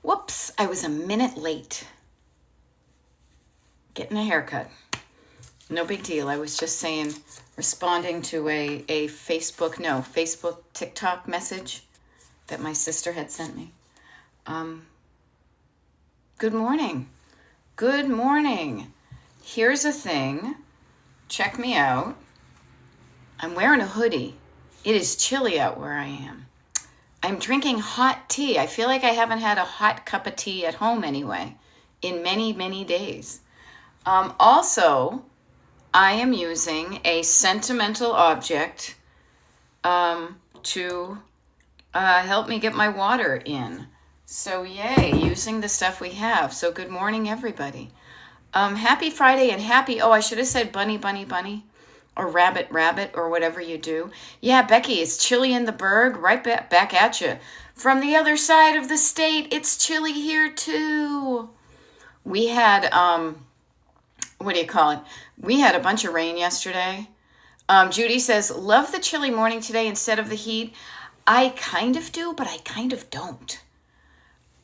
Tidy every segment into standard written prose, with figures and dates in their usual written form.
Whoops, I was a minute late getting a haircut. No big deal. I was just responding to a Facebook TikTok message that my sister had sent me. Good morning. Good morning. Here's a thing. Check me out. I'm wearing a hoodie. It is chilly out where I am. I'm drinking hot tea. I feel like I haven't had a hot cup of tea at home anyway in many, many days. Also, I am using a sentimental object to help me get my water in. So yay, using the stuff we have. So good morning, everybody. Happy Friday and I should have said bunny, or rabbit, or whatever you do. Yeah, Becky, it's chilly in the Berg, right back at you. From the other side of the state, it's chilly here too. We had, we had a bunch of rain yesterday. Judy says, love the chilly morning today instead of the heat. I kind of do, but I kind of don't.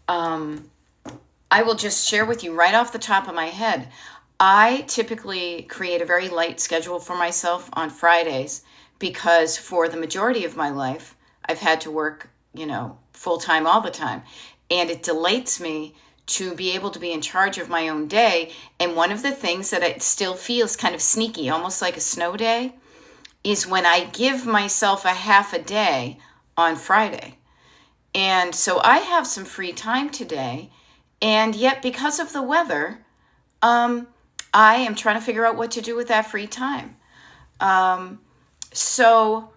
I will just share with you right off the top of my head. I typically create a very light schedule for myself on Fridays because for the majority of my life, I've had to work, full time all the time. And it delights me to be able to be in charge of my own day. And one of the things that it still feels kind of sneaky, almost like a snow day, is when I give myself a half a day on Friday. And so I have some free time today. And yet because of the weather, I am trying to figure out what to do with that free time. So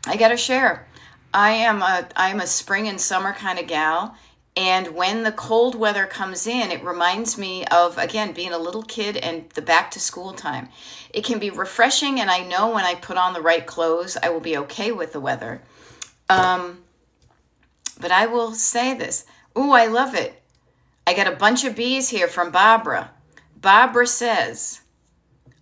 I got to share. I'm a spring and summer kind of gal. And when the cold weather comes in, it reminds me of, again, being a little kid and the back to school time. It can be refreshing. And I know when I put on the right clothes, I will be okay with the weather. But I will say this. Ooh, I love it. I got a bunch of bees here from Barbara. Barbara says,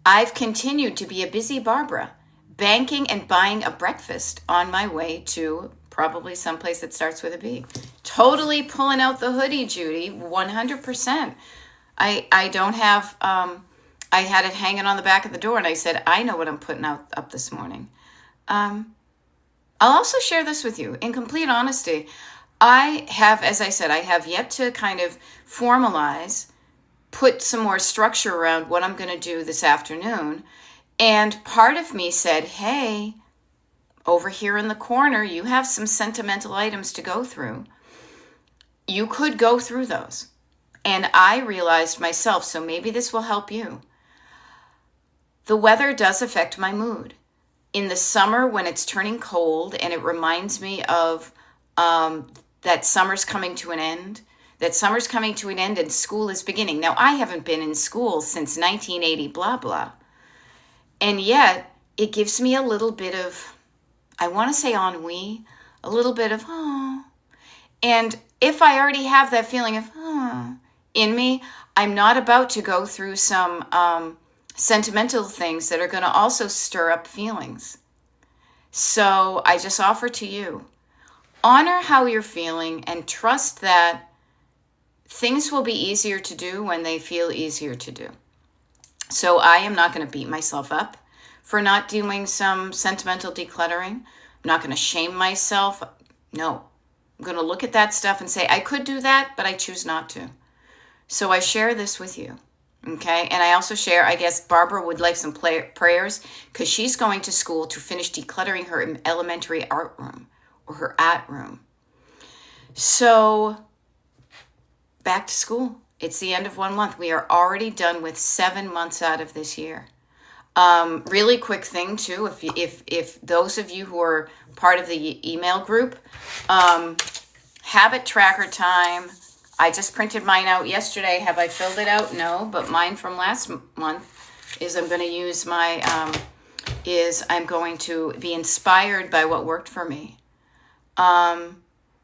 I've continued to be a busy Barbara, banking and buying a breakfast on my way to probably someplace that starts with a B. Totally pulling out the hoodie, Judy, 100%. I don't have, I had it hanging on the back of the door and I said, I know what I'm putting up this morning. I'll also share this with you in complete honesty. I have yet to kind of formalize, put some more structure around what I'm going to do this afternoon. And part of me said, hey, over here in the corner, you have some sentimental items to go through. You could go through those. And I realized myself, so maybe this will help you. The weather does affect my mood. In the summer when it's turning cold and it reminds me of that summer's coming to an end, and school is beginning. Now, I haven't been in school since 1980, blah, blah. And yet, it gives me a little bit of, I want to say ennui, a little bit of, oh. And if I already have that feeling of, oh, in me, I'm not about to go through some sentimental things that are going to also stir up feelings. So I just offer to you, honor how you're feeling and trust that things will be easier to do when they feel easier to do. So I am not going to beat myself up for not doing some sentimental decluttering. I'm not going to shame myself. No, I'm going to look at that stuff and say, I could do that, but I choose not to. So I share this with you. Okay. And I also share, I guess Barbara would like some prayers because she's going to school to finish decluttering her elementary art room or her art room. So back to school. It's the end of 1 month. We are already done with 7 months out of this year. Really quick thing too, if those of you who are part of the email group, habit tracker time. I just printed mine out yesterday. Have I filled it out? No, but mine from last month is I'm going to use I'm going to be inspired by what worked for me.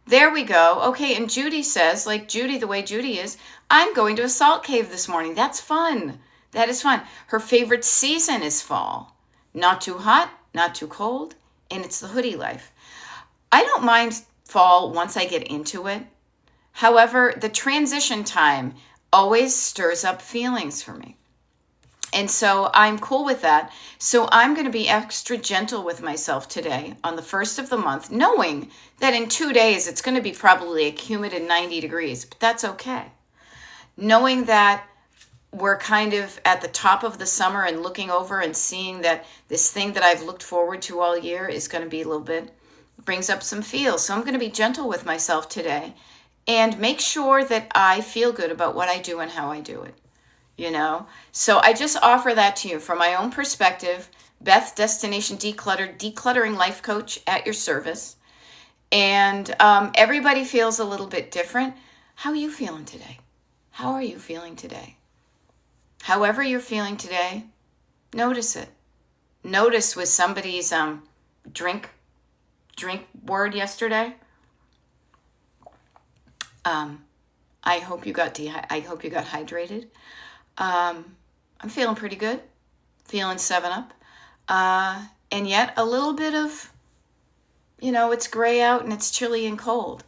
There we go. Okay, and Judy says, like Judy, the way Judy is, I'm going to a salt cave this morning. That's fun. That is fun. Her favorite season is fall. Not too hot, not too cold, and it's the hoodie life. I don't mind fall once I get into it. However, the transition time always stirs up feelings for me. And so I'm cool with that. So I'm going to be extra gentle with myself today on the first of the month, knowing that in 2 days it's going to be probably a humid and 90 degrees, but that's okay. Knowing that we're kind of at the top of the summer and looking over and seeing that this thing that I've looked forward to all year is going to be a little bit, brings up some feels. So I'm going to be gentle with myself today and make sure that I feel good about what I do and how I do it. So I just offer that to you from my own perspective. Beth, Destination Decluttered, decluttering life coach at your service. And everybody feels a little bit different. How are you feeling today? How are you feeling today? However you're feeling today, notice it. Notice with somebody's drink word yesterday. I hope you got hydrated. I'm feeling pretty good, feeling 7-Up, and yet a little bit of, it's gray out and it's chilly and cold.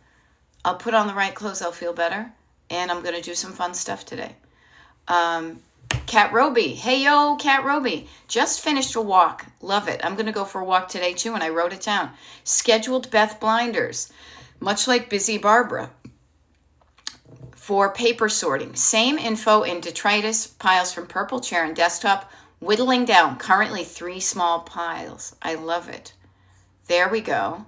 I'll put on the right clothes, I'll feel better, and I'm going to do some fun stuff today. Cat Roby, hey yo, Cat Roby, just finished a walk, love it. I'm going to go for a walk today too, and I wrote it down. Scheduled Beth blinders, much like Busy Barbara. For paper sorting, same info in detritus, piles from purple chair and desktop, whittling down, currently 3 small piles. I love it. There we go.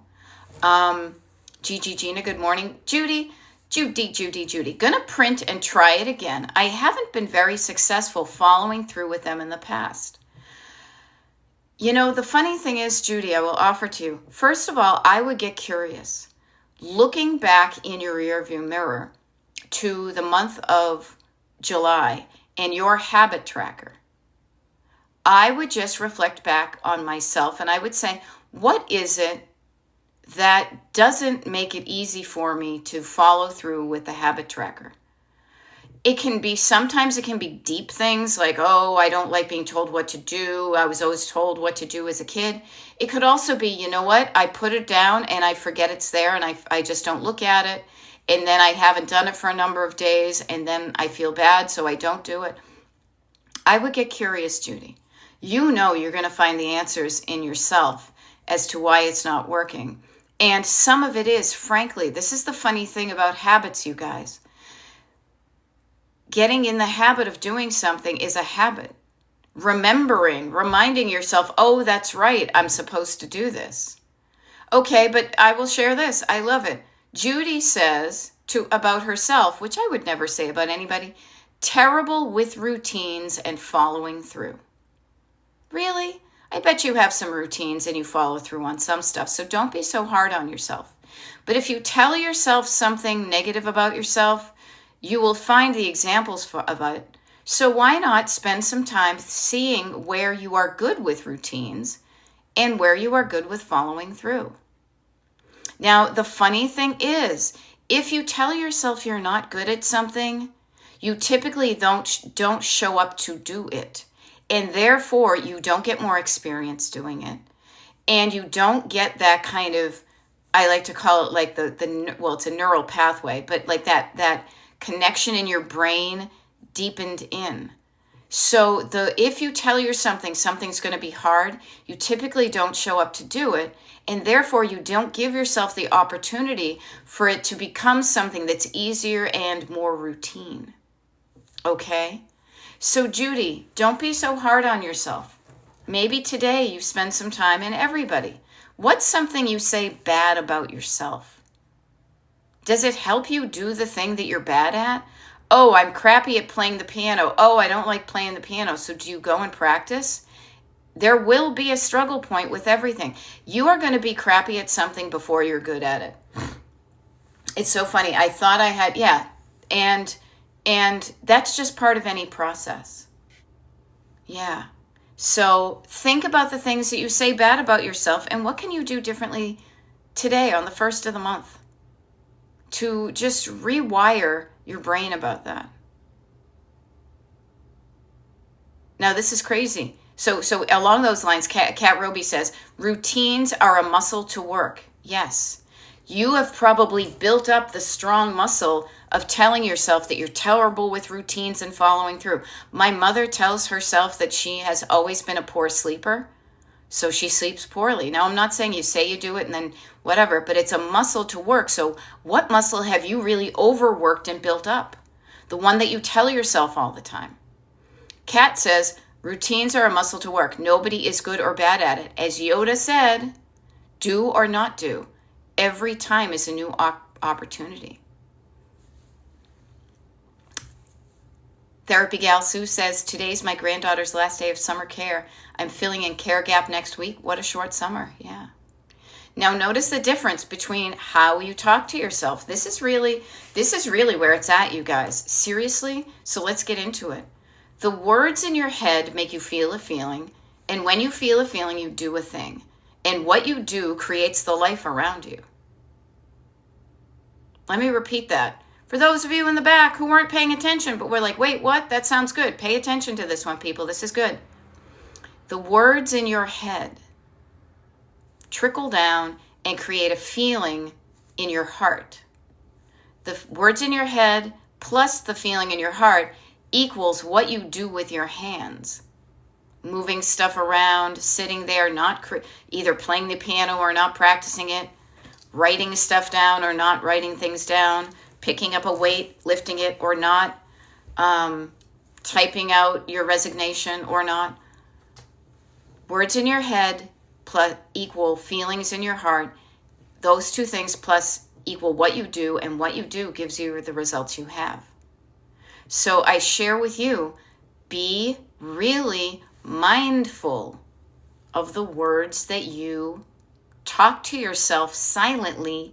Gina, good morning. Judy. Gonna print and try it again. I haven't been very successful following through with them in the past. The funny thing is, Judy, I will offer to you, first of all, I would get curious. Looking back in your rearview mirror, to the month of July and your habit tracker, I would just reflect back on myself and I would say, what is it that doesn't make it easy for me to follow through with the habit tracker? Sometimes it can be deep things like, I don't like being told what to do. I was always told what to do as a kid. It could also be, I put it down and I forget it's there and I just don't look at it. And then I haven't done it for a number of days, and then I feel bad, so I don't do it. I would get curious, Judy. You're going to find the answers in yourself as to why it's not working. And some of it is, frankly, this is the funny thing about habits, you guys. Getting in the habit of doing something is a habit. Reminding yourself, that's right, I'm supposed to do this. Okay, but I will share this. I love it. Judy says about herself, which I would never say about anybody, terrible with routines and following through. Really? I bet you have some routines and you follow through on some stuff, so don't be so hard on yourself. But if you tell yourself something negative about yourself, you will find the examples of it. So why not spend some time seeing where you are good with routines and where you are good with following through? Now, the funny thing is, if you tell yourself you're not good at something, you typically don't show up to do it. And therefore, you don't get more experience doing it. And you don't get that kind of, I like to call it like it's a neural pathway, but like that connection in your brain deepened in. So if you tell yourself something's going to be hard, you typically don't show up to do it. And therefore, you don't give yourself the opportunity for it to become something that's easier and more routine. Okay? So Judy, don't be so hard on yourself. Maybe today you spend some time, and everybody, what's something you say bad about yourself? Does it help you do the thing that you're bad at? I'm crappy at playing the piano. I don't like playing the piano. So do you go and practice? There will be a struggle point with everything. You are going to be crappy at something before you're good at it. It's so funny. I thought I had, and that's just part of any process. Yeah. So think about the things that you say bad about yourself and what can you do differently today on the first of the month to just rewire your brain about that. Now, this is crazy. So along those lines, Cat Roby says, routines are a muscle to work. Yes. You have probably built up the strong muscle of telling yourself that you're terrible with routines and following through. My mother tells herself that she has always been a poor sleeper, so she sleeps poorly. Now, I'm not saying you say you do it and then whatever, but it's a muscle to work. So what muscle have you really overworked and built up? The one that you tell yourself all the time. Kat says, routines are a muscle to work. Nobody is good or bad at it. As Yoda said, do or not do. Every time is a new opportunity. Therapy Gal Sue says, today's my granddaughter's last day of summer care. I'm filling in care gap next week. What a short summer. Yeah. Now notice the difference between how you talk to yourself. This is really where it's at, you guys. Seriously? So let's get into it. The words in your head make you feel a feeling. And when you feel a feeling, you do a thing. And what you do creates the life around you. Let me repeat that. For those of you in the back who weren't paying attention, but were like, wait, what? That sounds good. Pay attention to this one, people. This is good. The words in your head trickle down and create a feeling in your heart. The words in your head plus the feeling in your heart equals what you do with your hands. Moving stuff around, sitting there, not either playing the piano or not practicing it, writing stuff down or not writing things down, picking up a weight, lifting it or not, typing out your resignation or not. Words in your head plus equal feelings in your heart. Those two things plus equal what you do, and what you do gives you the results you have. So I share with you, be really mindful of the words that you talk to yourself silently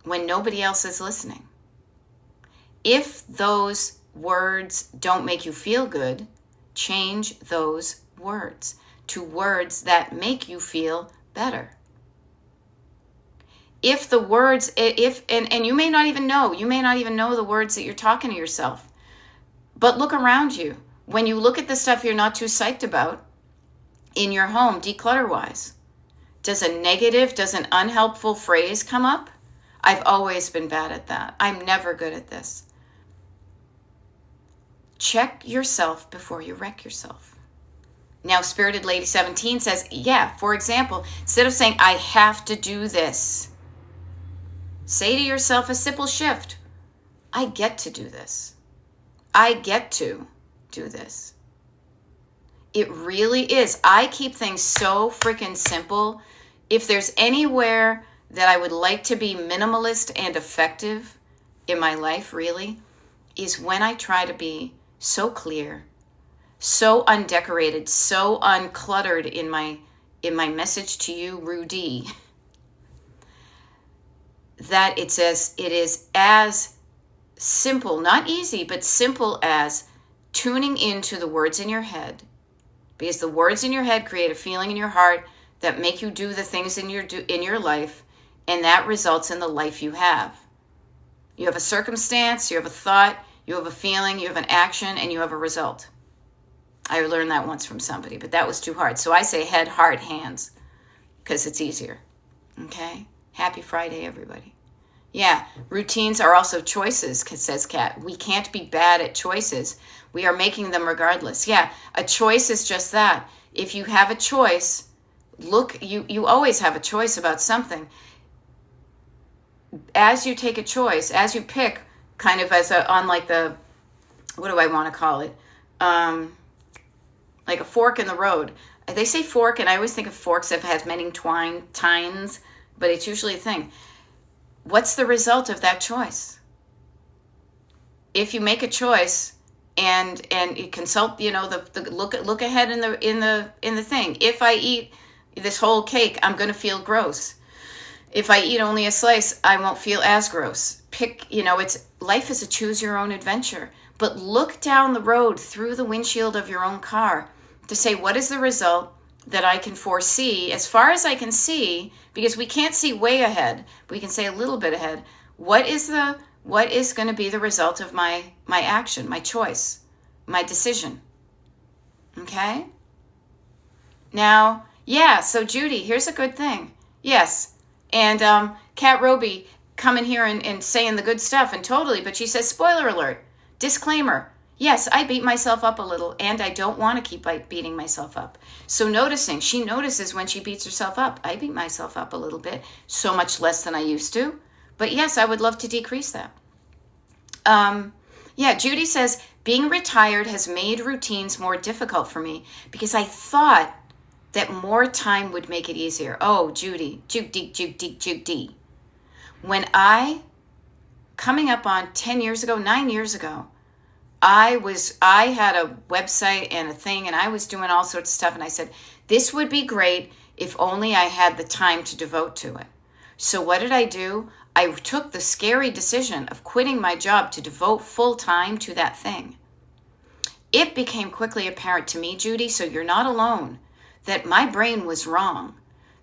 when nobody else is listening. If those words don't make you feel good, change those words to words that make you feel better. If the words, and you may not even know the words that you're talking to yourself, but look around you. When you look at the stuff you're not too psyched about in your home, declutter-wise, does an unhelpful phrase come up? I've always been bad at that. I'm never good at this. Check yourself before you wreck yourself. Now, Spirited Lady 17 says, for example, instead of saying, I have to do this, say to yourself a simple shift. I get to do this. I get to do this. It really is. I keep things so freaking simple. If there's anywhere that I would like to be minimalist and effective in my life, really, is when I try to be so clear, so undecorated, so uncluttered in my message to you, Rudy, that it is as simple, not easy, but simple as tuning into the words in your head, because the words in your head create a feeling in your heart that make you do the things in your life, and that results in the life you have. You have a circumstance, you have a thought, you have a feeling, you have an action, and you have a result. I learned that once from somebody, but that was too hard. So I say head, heart, hands, because it's easier. Okay? Happy Friday, everybody. Yeah, routines are also choices, says Kat. We can't be bad at choices. We are making them regardless. Yeah, a choice is just that. If you have a choice, you always have a choice about something. As you take a choice, as you pick, kind of on like the, what do I want to call it? Like a fork in the road. They say fork, and I always think of forks that have many tines, but it's usually a thing. What's the result of that choice? If you make a choice and you consult, the look ahead in the thing. If I eat this whole cake, I'm going to feel gross. If I eat only a slice, I won't feel as gross. Life is a choose your own adventure. But look down the road through the windshield of your own car to say, what is the result that I can foresee as far as I can see, because we can't see way ahead, but we can say a little bit ahead. What is going to be the result of my action, my choice, my decision? Okay? Now, so Judy, here's a good thing. Yes. And Kat Roby coming here and saying the good stuff, and totally, but she says, spoiler alert, disclaimer, yes, I beat myself up a little, and I don't want to keep beating myself up. So she notices when she beats herself up, I beat myself up a little bit, so much less than I used to. But yes, I would love to decrease that. Yeah, Judy says, being retired has made routines more difficult for me because I thought that more time would make it easier. Oh, Judy. When coming up on 9 years ago, I had a website and a thing, and I was doing all sorts of stuff, and I said, this would be great if only I had the time to devote to it. So what did I do? I took the scary decision of quitting my job to devote full time to that thing. It became quickly apparent to me, Judy, so you're not alone, that my brain was wrong.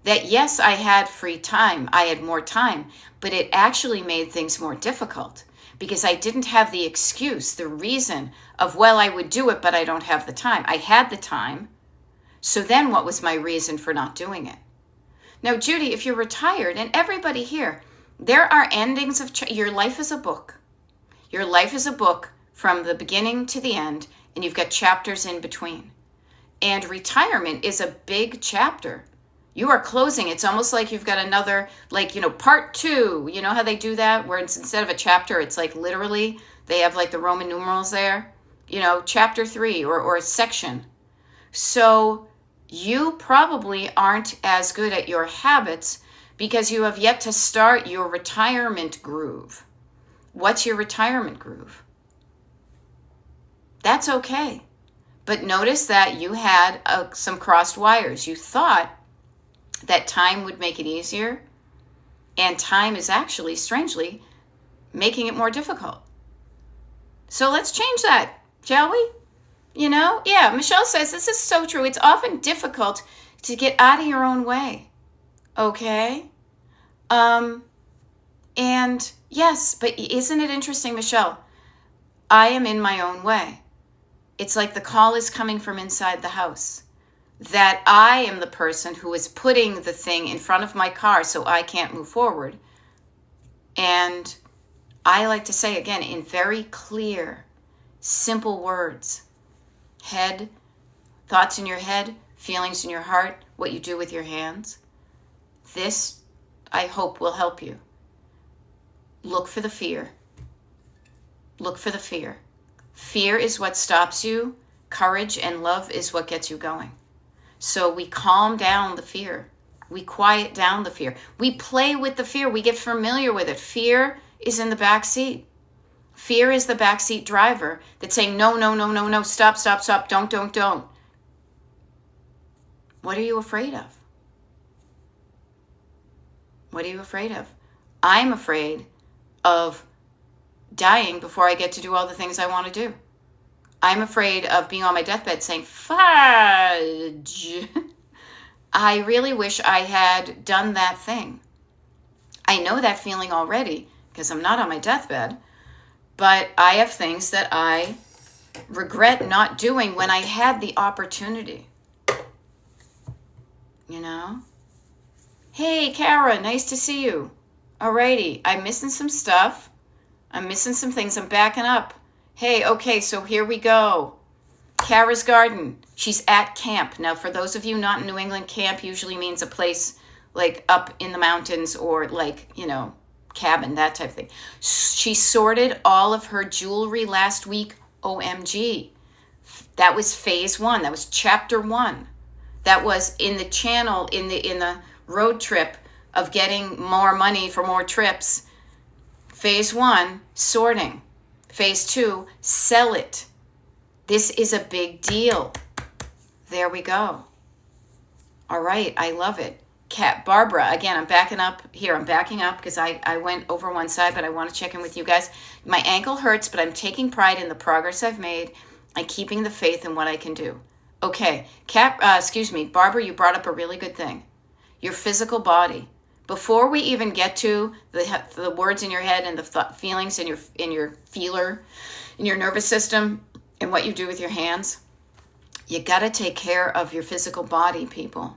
That yes, I had free time, I had more time, but it actually made things more difficult because I didn't have the excuse, the reason of, well, I would do it, but I don't have the time. I had the time. So then what was my reason for not doing it? Now, Judy, if you're retired, and everybody here, there are endings of your life is a book. Your life is a book from the beginning to the end, and you've got chapters in between. And retirement is a big chapter. You are closing. It's almost like you've got another, part 2. You know how they do that? Where it's instead of a chapter, it's like literally they have like the Roman numerals there. Chapter 3 or a section. So you probably aren't as good at your habits because you have yet to start your retirement groove. What's your retirement groove? That's okay. But notice that you had some crossed wires. You thought that time would make it easier, and time is actually, strangely, making it more difficult. So let's change that, shall we? Yeah, Michelle says, this is so true. It's often difficult to get out of your own way. Okay? And yes, but isn't it interesting, Michelle? I am in my own way. It's like the call is coming from inside the house. That I am the person who is putting the thing in front of my car so I can't move forward. And I like to say again, in very clear, simple words, thoughts in your head, feelings in your heart, what you do with your hands. This, I hope, will help you. Look for the fear. Look for the fear. Fear is what stops you. Courage and love is what gets you going. So we calm down the fear. We quiet down the fear. We play with the fear. We get familiar with it. Fear is in the back seat. Fear is the backseat driver that's saying, no, no, no, no, no, stop, stop, stop, don't. What are you afraid of? What are you afraid of? I'm afraid of dying before I get to do all the things I want to do. I'm afraid of being on my deathbed saying, fudge. I really wish I had done that thing. I know that feeling already because I'm not on my deathbed, but I have things that I regret not doing when I had the opportunity. Hey, Kara, nice to see you. Alrighty, I'm missing some stuff. I'm missing some things. I'm backing up. Hey, okay, so here we go. Kara's Garden. She's at camp. Now, for those of you not in New England, camp usually means a place like up in the mountains or cabin, that type of thing. She sorted all of her jewelry last week. OMG. That was phase 1. That was chapter 1. That was in the channel, in the road trip of getting more money for more trips. Phase 1, sorting. Phase 2, sell it. This is a big deal. There we go. All right, I love it. Barbara, again, I'm backing up here. I'm backing up because I went over one side, but I want to check in with you guys. My ankle hurts, but I'm taking pride in the progress I've made and keeping the faith in what I can do. Okay, Barbara, you brought up a really good thing. Your physical body. Before we even get to the words in your head and the feelings in your feeler, in your nervous system, and what you do with your hands, you got to take care of your physical body, people.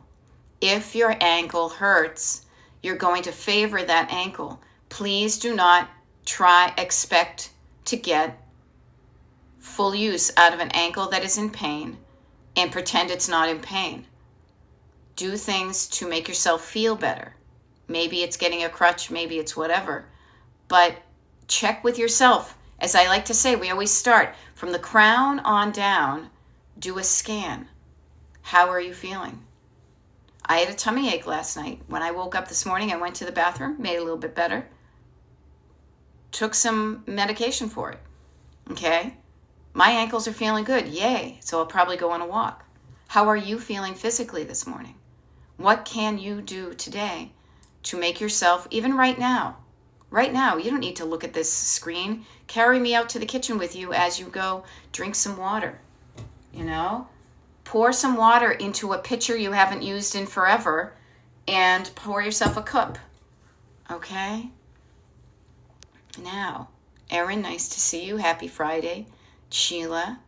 If your ankle hurts, you're going to favor that ankle. Please do not expect to get full use out of an ankle that is in pain and pretend it's not in pain. Do things to make yourself feel better. Maybe it's getting a crutch, maybe it's whatever. But check with yourself. As I like to say, we always start from the crown on down. Do a scan. How are you feeling? I had a tummy ache last night. When I woke up this morning, I went to the bathroom, made it a little bit better. Took some medication for it. Okay? My ankles are feeling good. Yay. So I'll probably go on a walk. How are you feeling physically this morning? What can you do today to make yourself, even right now, you don't need to look at this screen. Carry me out to the kitchen with you as you go. Drink some water. Pour some water into a pitcher you haven't used in forever and pour yourself a cup. Okay? Now, Erin, nice to see you. Happy Friday. Sheila.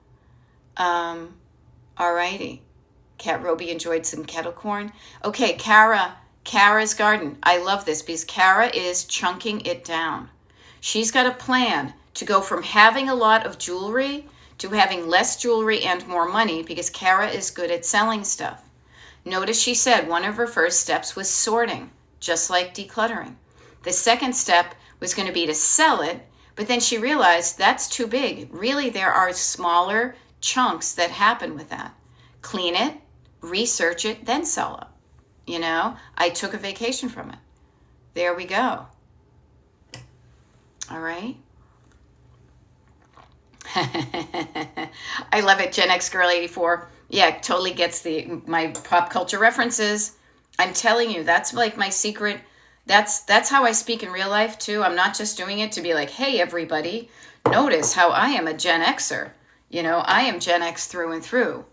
Alrighty. Cat Roby enjoyed some kettle corn. Okay, Kara's garden. I love this because Kara is chunking it down. She's got a plan to go from having a lot of jewelry to having less jewelry and more money because Kara is good at selling stuff. Notice she said one of her first steps was sorting, just like decluttering. The second step was going to be to sell it, but then she realized that's too big. Really, there are smaller chunks that happen with that. Clean it, research it, then sell it. I took a vacation from it. There we go. All right. I love it. Gen X Girl 84. Yeah, totally gets my pop culture references. I'm telling you, that's like my secret. That's how I speak in real life too. I'm not just doing it to be like, hey, everybody, notice how I am a Gen Xer. I am Gen X through and through.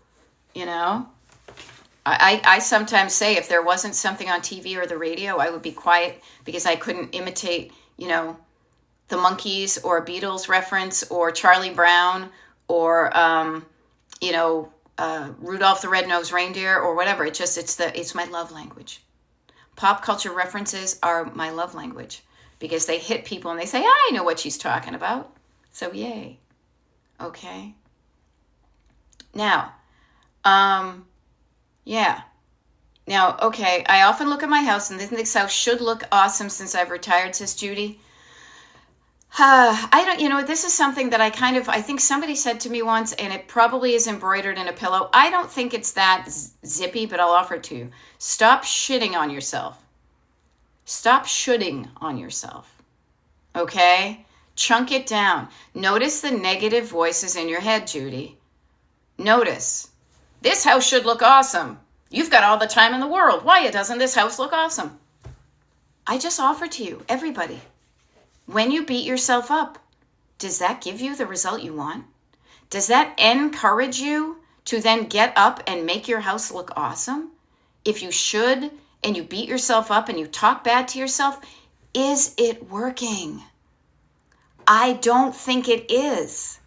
I sometimes say if there wasn't something on TV or the radio, I would be quiet because I couldn't imitate, the Monkees or a Beatles reference or Charlie Brown or, Rudolph the Red-Nosed Reindeer or whatever. It's my love language. Pop culture references are my love language because they hit people and they say, I know what she's talking about. So yay. Okay. Now, yeah. Now, okay, I often look at my house and think this house should look awesome since I've retired, says Judy. I don't, this is something that I think somebody said to me once, and it probably is embroidered in a pillow. I don't think it's that zippy, but I'll offer it to you. Stop shitting on yourself. Stop shooting on yourself. Okay? Chunk it down. Notice the negative voices in your head, Judy. Notice. This house should look awesome. You've got all the time in the world. Why doesn't this house look awesome? I just offer to you, everybody. When you beat yourself up, does that give you the result you want? Does that encourage you to then get up and make your house look awesome? If you should, and you beat yourself up and you talk bad to yourself, is it working? I don't think it is.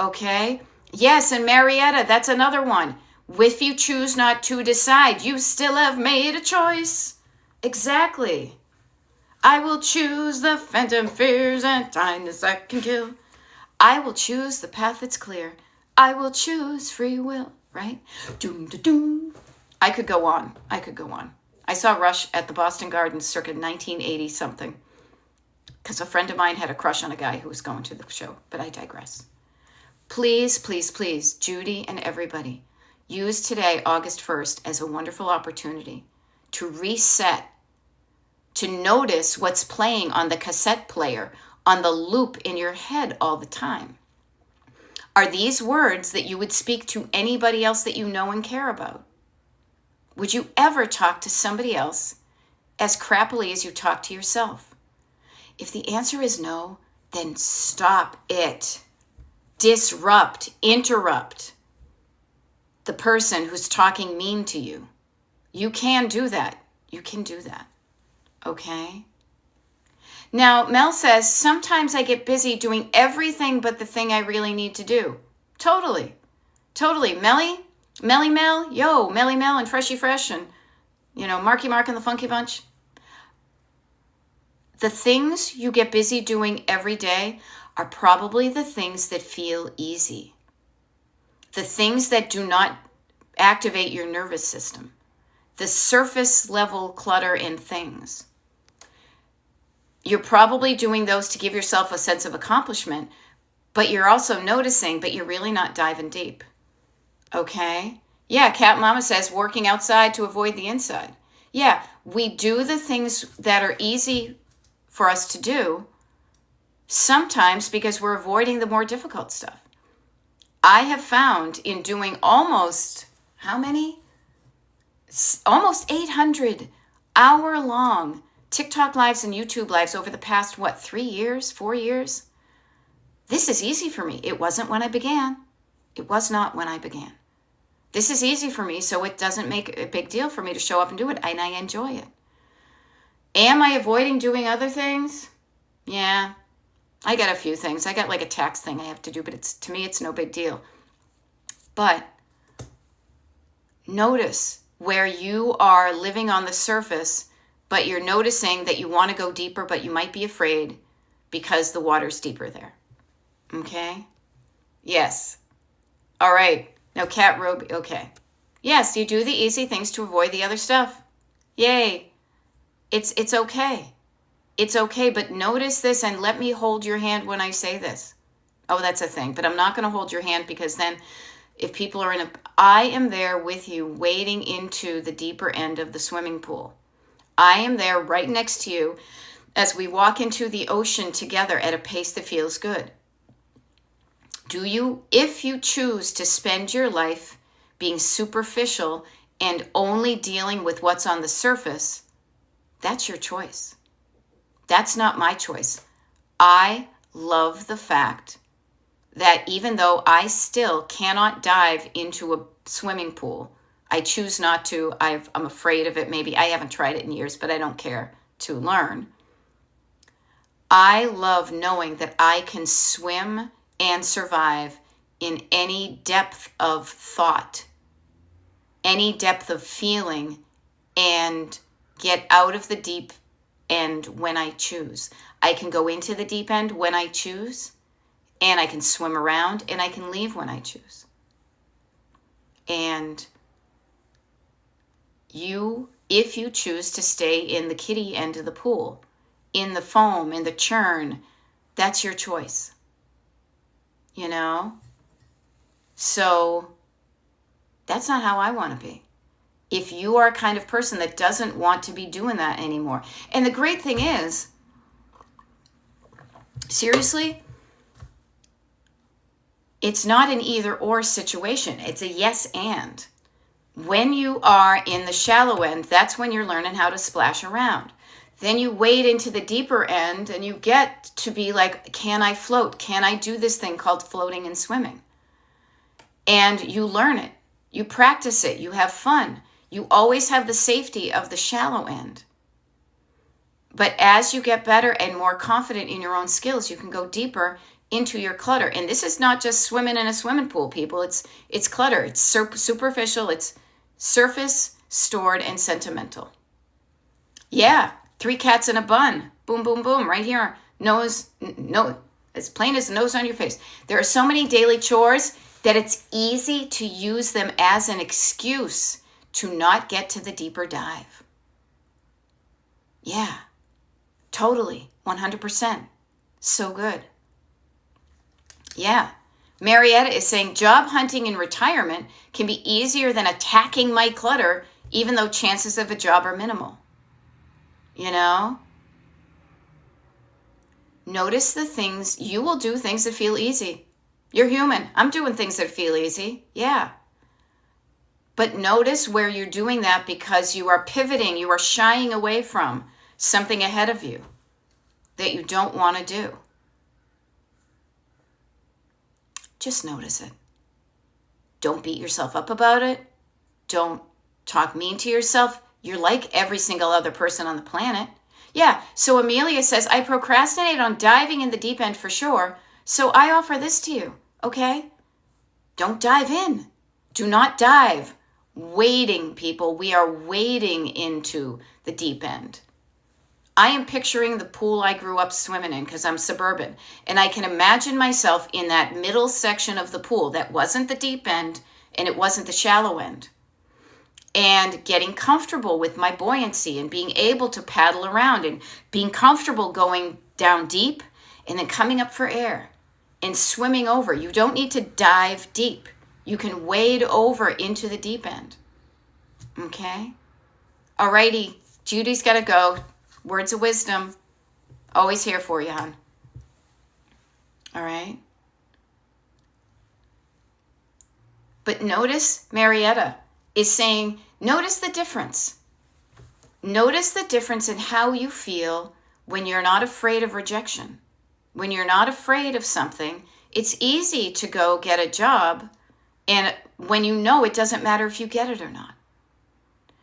Okay? Yes, and Marietta, that's another one. If you choose not to decide, you still have made a choice. Exactly. I will choose the phantom fears and kindness I can kill. I will choose the path that's clear. I will choose free will, right? Doom, da, doom. I could go on. I saw Rush at the Boston Gardens circa 1980 something because a friend of mine had a crush on a guy who was going to the show, but I digress. Please, please, please, Judy and everybody, use today, August 1st, as a wonderful opportunity to reset, to notice what's playing on the cassette player, on the loop in your head all the time. Are these words that you would speak to anybody else that you know and care about? Would you ever talk to somebody else as crappily as you talk to yourself? If the answer is no, then stop it. Disrupt, interrupt the person who's talking mean to you. You can do that. You can do that. Okay? Now, Mel says, sometimes I get busy doing everything but the thing I really need to do. Totally. Melly Mel, yo, Melly Mel and Freshy Fresh and, Marky Mark and the Funky Bunch. The things you get busy doing every day are probably the things that feel easy. The things that do not activate your nervous system. The surface level clutter in things. You're probably doing those to give yourself a sense of accomplishment, but you're also noticing, but you're really not diving deep. Okay? Yeah, Cat Mama says working outside to avoid the inside. Yeah, we do the things that are easy for us to do, sometimes because we're avoiding the more difficult stuff. I have found in doing almost, how many? Almost 800 hour-long TikTok lives and YouTube lives over the past, 3 years, 4 years? This is easy for me. It wasn't when I began. It was not when I began. This is easy for me, so it doesn't make a big deal for me to show up and do it, and I enjoy it. Am I avoiding doing other things? Yeah, I got a few things. I got like a tax thing I have to do, but to me, it's no big deal. But notice where you are living on the surface, but you're noticing that you want to go deeper, but you might be afraid because the water's deeper there. Okay? Yes. All right. Now, Cat Roby. Okay. Yes, you do the easy things to avoid the other stuff. Yay. It's okay. It's okay, but notice this and let me hold your hand when I say this. Oh, that's a thing. But I'm not going to hold your hand because then if people are I am there with you wading into the deeper end of the swimming pool. I am there right next to you as we walk into the ocean together at a pace that feels good. If you choose to spend your life being superficial and only dealing with what's on the surface, that's your choice. That's not my choice. I love the fact that even though I still cannot dive into a swimming pool, I choose not to. I'm afraid of it. Maybe I haven't tried it in years, but I don't care to learn. I love knowing that I can swim and survive in any depth of thought, any depth of feeling, and get out of the deep end when I choose. I can go into the deep end when I choose, and I can swim around, and I can leave when I choose. And if you choose to stay in the kiddie end of the pool, in the foam, in the churn, that's your choice. You know? So that's not how I want to be. If you are a kind of person that doesn't want to be doing that anymore. And the great thing is, seriously, it's not an either or situation. It's a yes and. When you are in the shallow end, that's when you're learning how to splash around. Then you wade into the deeper end and you get to be like, can I float? Can I do this thing called floating and swimming? And you learn it. You practice it. You have fun. You always have the safety of the shallow end. But as you get better and more confident in your own skills, you can go deeper into your clutter. And this is not just swimming in a swimming pool, people. It's clutter. It's superficial. It's surface, stored, and sentimental. Yeah, 3 cats in a bun. Boom, boom, boom. Right here. Nose, as plain as the nose on your face. There are so many daily chores that it's easy to use them as an excuse to not get to the deeper dive. Yeah, totally, 100%. So good. Yeah. Marietta is saying job hunting in retirement can be easier than attacking my clutter, even though chances of a job are minimal. You know? Notice the things, you will do things that feel easy. You're human. I'm doing things that feel easy. Yeah. But notice where you're doing that because you are pivoting, you are shying away from something ahead of you that you don't want to do. Just notice it. Don't beat yourself up about it. Don't talk mean to yourself. You're like every single other person on the planet. Yeah, so Amelia says, I procrastinate on diving in the deep end for sure, so I offer this to you, okay? Don't dive in. Do not dive. Wading, people. We are wading into the deep end. I am picturing the pool I grew up swimming in because I'm suburban. And I can imagine myself in that middle section of the pool that wasn't the deep end and it wasn't the shallow end. And getting comfortable with my buoyancy and being able to paddle around and being comfortable going down deep and then coming up for air and swimming over. You don't need to dive deep. You can wade over into the deep end. Okay? Alrighty, Judy's got to go. Words of wisdom. Always here for you, hon. All right? But notice Marietta is saying, notice the difference. Notice the difference in how you feel when you're not afraid of rejection. When you're not afraid of something, it's easy to go get a job, and when you know it doesn't matter if you get it or not.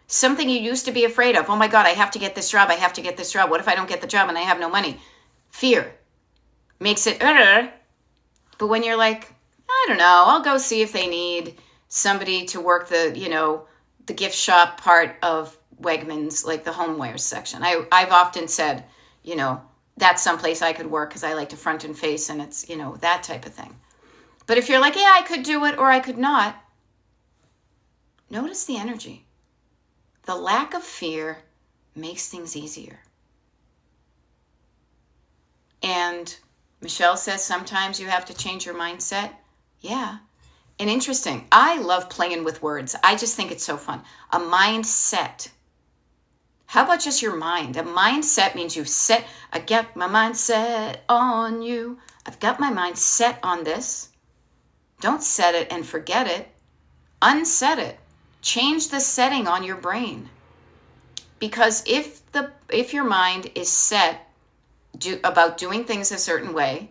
Something you used to be afraid of. Oh my God, I have to get this job. I have to get this job. What if I don't get the job and I have no money? Fear makes it, but when you're like, I don't know, I'll go see if they need somebody to work the gift shop part of Wegmans, like the homewares section. I've often said, that's someplace I could work because I like to front and face, and it's, that type of thing. But if you're like, yeah, I could do it or I could not, notice the energy. The lack of fear makes things easier. And Michelle says sometimes you have to change your mindset. Yeah. And interesting. I love playing with words. I just think it's so fun. A mindset. How about just your mind? A mindset means I got my mind set on you. I've got my mind set on this. Don't set it and forget it. Unset it. Change the setting on your brain. Because if your mind is set about doing things a certain way,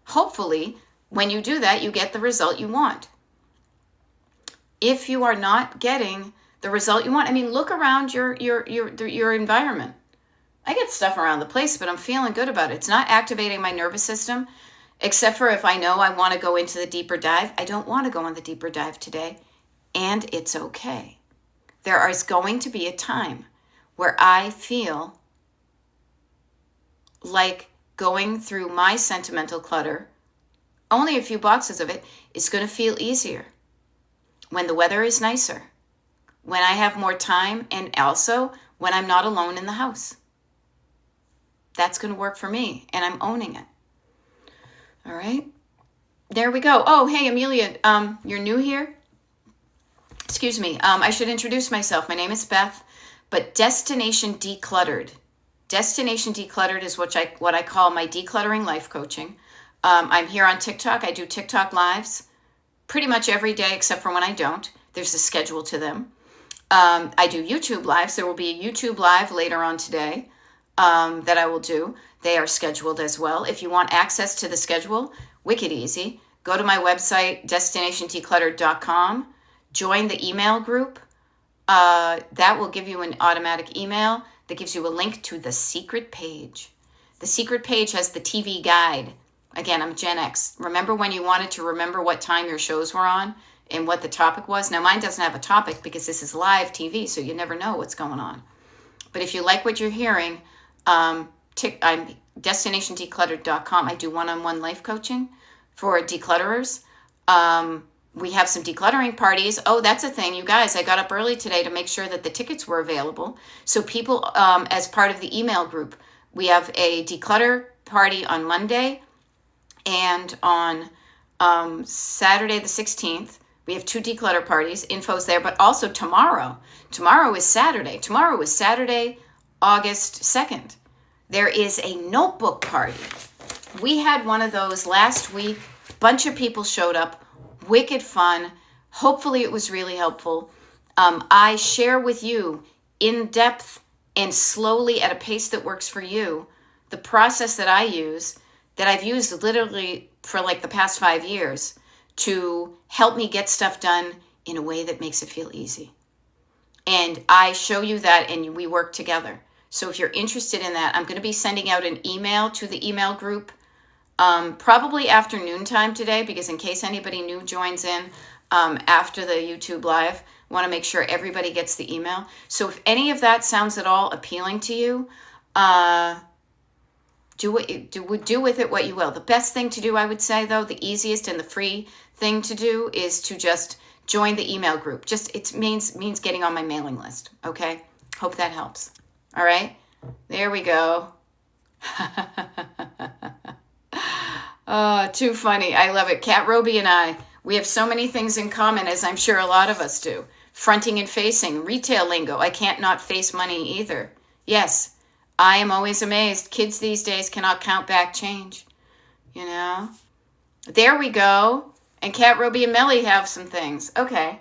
hopefully when you do that, you get the result you want. If you are not getting the result you want, look around your environment. I get stuff around the place, but I'm feeling good about it. It's not activating my nervous system, except for if I know I want to go into the deeper dive. I don't want to go on the deeper dive today. And it's okay. There is going to be a time where I feel like going through my sentimental clutter, only a few boxes of it, is going to feel easier. When the weather is nicer, when I have more time, and also when I'm not alone in the house. That's going to work for me, and I'm owning it. All right? There we go. Oh, hey, Amelia, you're new here? Excuse me, I should introduce myself. My name is Beth, but Destination Decluttered. Destination Decluttered is what I call my decluttering life coaching. I'm here on TikTok. I do TikTok lives pretty much every day except for when I don't. There's a schedule to them. I do YouTube lives. There will be a YouTube live later on today that I will do. They are scheduled as well. If you want access to the schedule, wicked easy. Go to my website, destinationdecluttered.com. Join the email group. That will give you an automatic email that gives you a link to the secret page. The secret page has the TV guide. Again, I'm Gen X. Remember when you wanted to remember what time your shows were on and what the topic was? Now, mine doesn't have a topic because this is live TV, so you never know what's going on. But if you like what you're hearing, I'm destinationdecluttered.com. I do one-on-one life coaching for declutterers. We have some decluttering parties. Oh, that's a thing. You guys, I got up early today to make sure that the tickets were available. So people, as part of the email group, we have a declutter party on Monday and on Saturday the 16th. We have 2 declutter parties. Info's there, but also tomorrow. Tomorrow is Saturday. Tomorrow is Saturday, August 2nd. There is a notebook party. We had one of those last week. Bunch of people showed up. Wicked fun. Hopefully it was really helpful. I share with you in depth and slowly at a pace that works for you the process that I use, that I've used literally for like the past 5 years to help me get stuff done in a way that makes it feel easy. And I show you that and we work together. So if you're interested in that, I'm going to be sending out an email to the email group probably afternoon time today, because in case anybody new joins in after the YouTube live, I want to make sure everybody gets the email. So if any of that sounds at all appealing to you, Do with it what you will. The best thing to do, I would say, though, the easiest and the free thing to do is to just join the email group. Just it means getting on my mailing list. Okay. Hope that helps. All right. There we go. Oh, too funny. I love it. Kat Roby and I, we have so many things in common, as I'm sure a lot of us do. Fronting and facing, retail lingo. I can't not face money either. Yes, I am always amazed. Kids these days cannot count back change. You know? There we go. And Kat Roby and Melly have some things. Okay.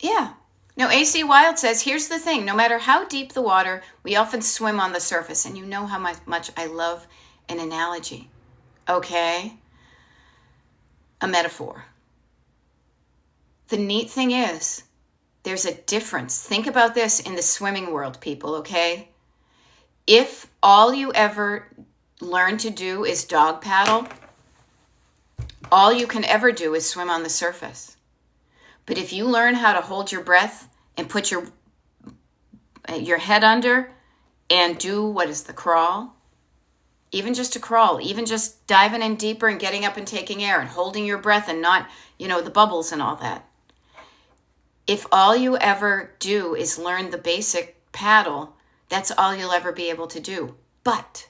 Yeah. No, AC Wild says, here's the thing. No matter how deep the water, we often swim on the surface. And you know how much I love an analogy. Okay? A metaphor. The neat thing is, there's a difference. Think about this in the swimming world, people, okay? If all you ever learn to do is dog paddle, all you can ever do is swim on the surface. But if you learn how to hold your breath and put your head under and do what is the crawl, even just a crawl, even just diving in deeper and getting up and taking air and holding your breath and not, the bubbles and all that. If all you ever do is learn the basic paddle, that's all you'll ever be able to do. But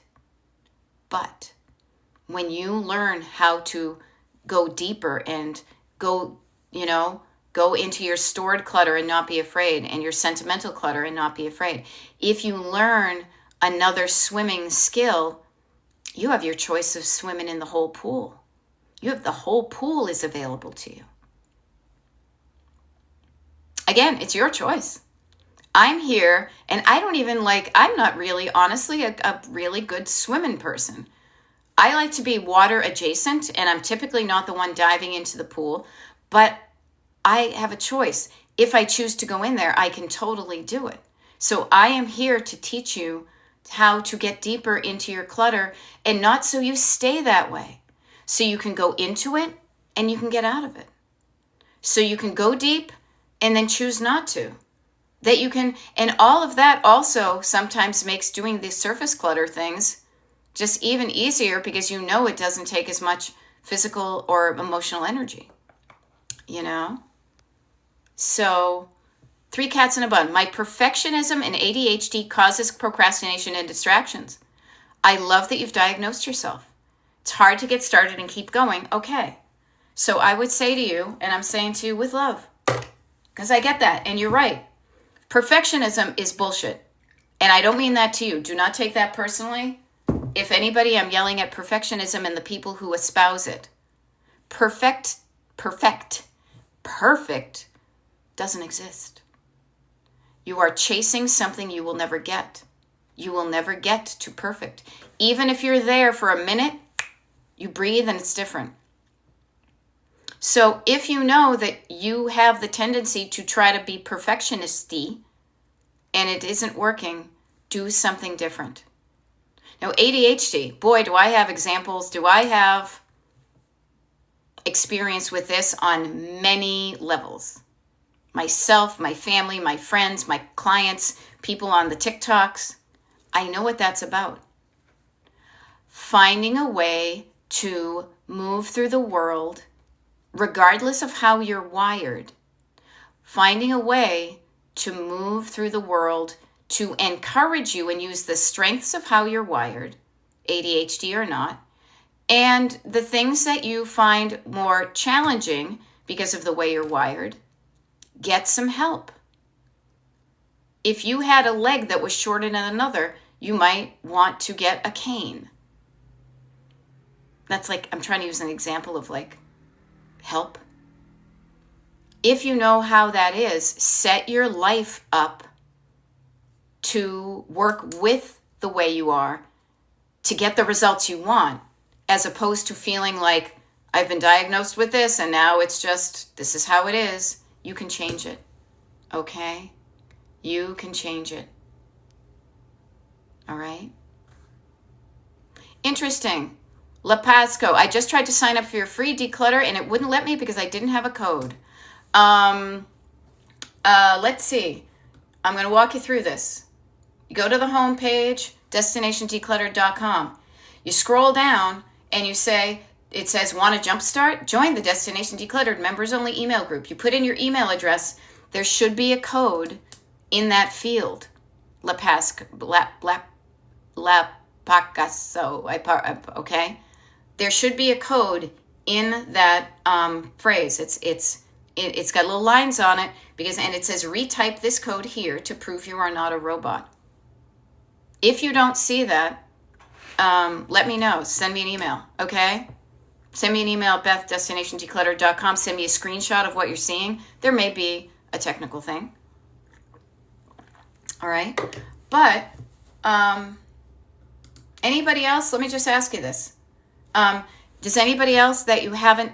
when you learn how to go deeper and go into your stored clutter and not be afraid, and your sentimental clutter and not be afraid. If you learn another swimming skill, you have your choice of swimming in the whole pool. The whole pool is available to you. Again, it's your choice. I'm here, and I'm not really, honestly, a really good swimming person. I like to be water adjacent, and I'm typically not the one diving into the pool, but I have a choice. If I choose to go in there, I can totally do it. So I am here to teach you how to get deeper into your clutter, and not so you stay that way. So you can go into it and you can get out of it. So you can go deep and then choose not to. That you can, and all of that also sometimes makes doing the surface clutter things just even easier, because it doesn't take as much physical or emotional energy. So 3 cats in a bun. My perfectionism and ADHD causes procrastination and distractions. I love that you've diagnosed yourself. It's hard to get started and keep going. Okay. So I would say to you, and I'm saying to you with love, because I get that, and you're right. Perfectionism is bullshit. And I don't mean that to you. Do not take that personally. If anybody, I'm yelling at perfectionism and the people who espouse it. Perfect doesn't exist. You are chasing something you will never get. You will never get to perfect. Even if you're there for a minute, you breathe and it's different. So if you know that you have the tendency to try to be perfectionist-y and it isn't working, do something different. Now, ADHD, boy, do I have examples. Do I have experience with this on many levels. Myself, my family, my friends, my clients, people on the TikToks. I know what that's about. Finding a way to move through the world, regardless of how you're wired. Finding a way to move through the world to encourage you and use the strengths of how you're wired, ADHD or not, and the things that you find more challenging because of the way you're wired, get some help. If you had a leg that was shorter than another, you might want to get a cane. That's I'm trying to use an example of help. If you know how that is, set your life up to work with the way you are to get the results you want, as opposed to feeling like I've been diagnosed with this and now it's just, this is how it is. You can change it. Okay? You can change it. All right? Interesting. Lapasco, I just tried to sign up for your free declutter and it wouldn't let me because I didn't have a code. Let's see. I'm going to walk you through this. You go to the home page, destinationdecluttered.com. You scroll down and you say, it says, want to jumpstart? Join the Destination Decluttered members only email group. You put in your email address. There should be a code in that field. Okay? There should be a code in that phrase. It's got little lines on it and it says retype this code here to prove you are not a robot. If you don't see that, let me know. Send me an email, okay? Send me an email at beth@destinationdecluttered.com. Send me a screenshot of what you're seeing. There may be a technical thing. All right? But anybody else, let me just ask you this. Does anybody else that you haven't,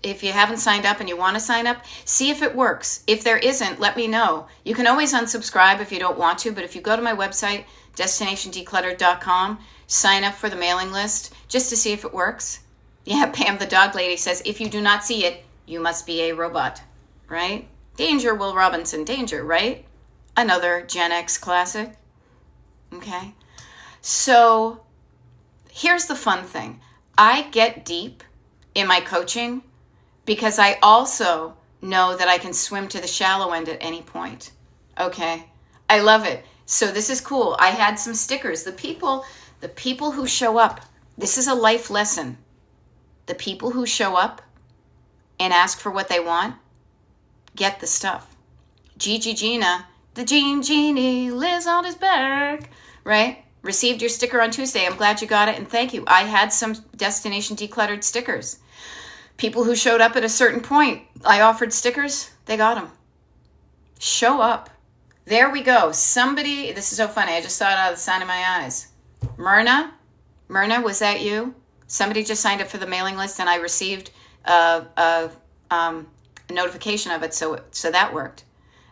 if you haven't signed up and you want to sign up, see if it works. If there isn't, let me know. You can always unsubscribe if you don't want to, but if you go to my website, destinationdecluttered.com, sign up for the mailing list just to see if it works. Yeah, Pam the dog lady says, if you do not see it, you must be a robot, right? Danger, Will Robinson, danger, right? Another Gen X classic. Okay. So here's the fun thing. I get deep in my coaching because I also know that I can swim to the shallow end at any point. Okay. I love it. So this is cool. I had some stickers. The people who show up, this is a life lesson. The people who show up and ask for what they want, get the stuff. Gigi Gina, the Gene Genie lives on his back, right? Received your sticker on Tuesday. I'm glad you got it, and thank you. I had some Destination Decluttered stickers. People who showed up at a certain point, I offered stickers, they got them. Show up. There we go. Somebody, this is so funny. I just saw it out of the side of my eyes. Myrna, was that you? Somebody just signed up for the mailing list, and I received a notification of it, so that worked.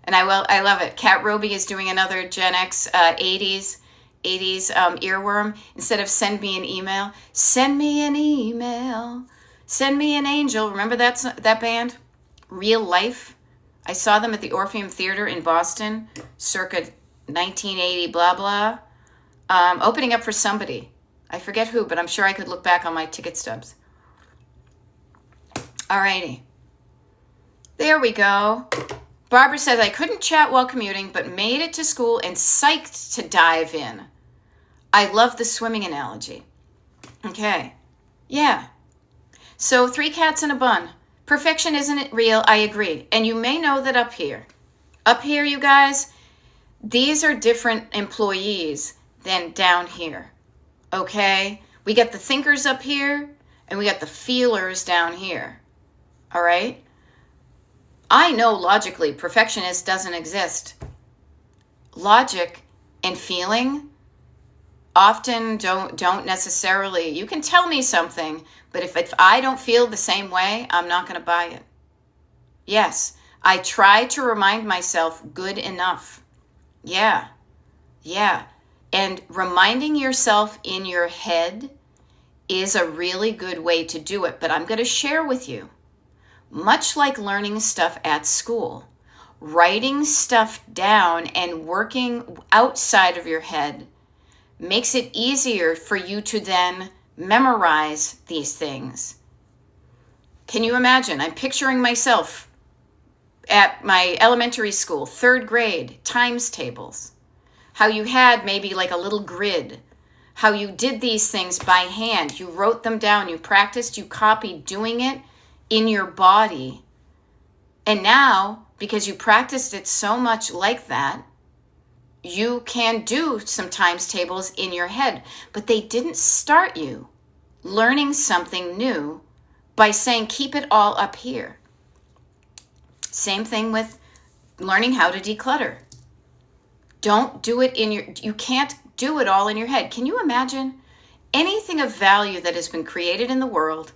And I love it. Kat Roby is doing another Gen X 80s earworm. Instead of send me an email, send me an email. Send me an angel. Remember that band? Real Life? I saw them at the Orpheum Theater in Boston, circa 1980, blah, blah. Opening up for somebody. I forget who, but I'm sure I could look back on my ticket stubs. Alrighty. There we go. Barbara says, I couldn't chat while commuting, but made it to school and psyched to dive in. I love the swimming analogy. Okay. Yeah. So 3 cats in a bun. Perfection isn't real, I agree. And you may know that up here, you guys, these are different employees than down here. Okay? We got the thinkers up here, and we got the feelers down here. All right? I know logically perfectionist doesn't exist. Logic and feeling often don't necessarily, you can tell me something, but if I don't feel the same way, I'm not going to buy it. Yes, I try to remind myself good enough. Yeah. And reminding yourself in your head is a really good way to do it, but I'm going to share with you. Much like learning stuff at school, writing stuff down and working outside of your head makes it easier for you to then memorize these things. Can you imagine? I'm picturing myself at my elementary school, 3rd grade, times tables. How you had maybe like a little grid. How you did these things by hand. You wrote them down, you practiced, you copied doing it in your body. And now, because you practiced it so much like that, you can do some times tables in your head. But they didn't start you learning something new by saying, keep it all up here. Same thing with learning how to declutter. Don't do it you can't do it all in your head. Can you imagine anything of value that has been created in the world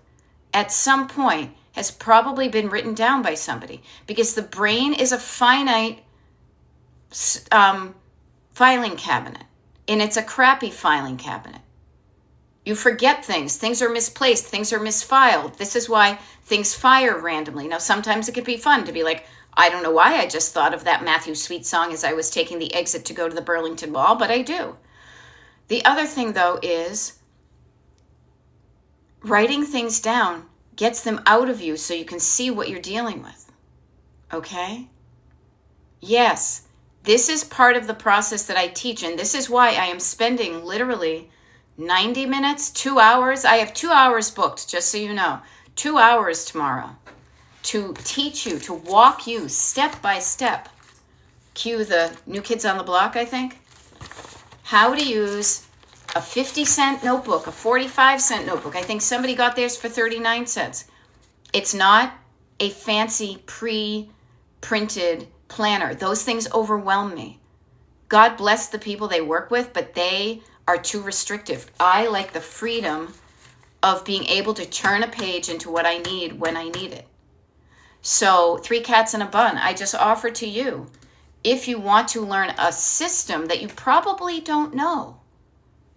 at some point has probably been written down by somebody, because the brain is a finite filing cabinet, and it's a crappy filing cabinet. You forget things. Things are misplaced. Things are misfiled. This is why things fire randomly. Now, sometimes it could be fun to be like, I don't know why I just thought of that Matthew Sweet song as I was taking the exit to go to the Burlington Mall, but I do. The other thing, though, is writing things down gets them out of you so you can see what you're dealing with. Okay? Yes, this is part of the process that I teach, and this is why I am spending literally 90 minutes, 2 hours. I have 2 hours booked, just so you know. 2 hours tomorrow to teach you, to walk you step by step. Cue the New Kids on the Block, I think. How to use a 50-cent notebook, a 45-cent notebook. I think somebody got theirs for 39 cents. It's not a fancy pre-printed planner. Those things overwhelm me. God bless the people they work with, but they are too restrictive. I like the freedom of being able to turn a page into what I need when I need it. So 3 cats in a bun, I just offer to you, if you want to learn a system that you probably don't know,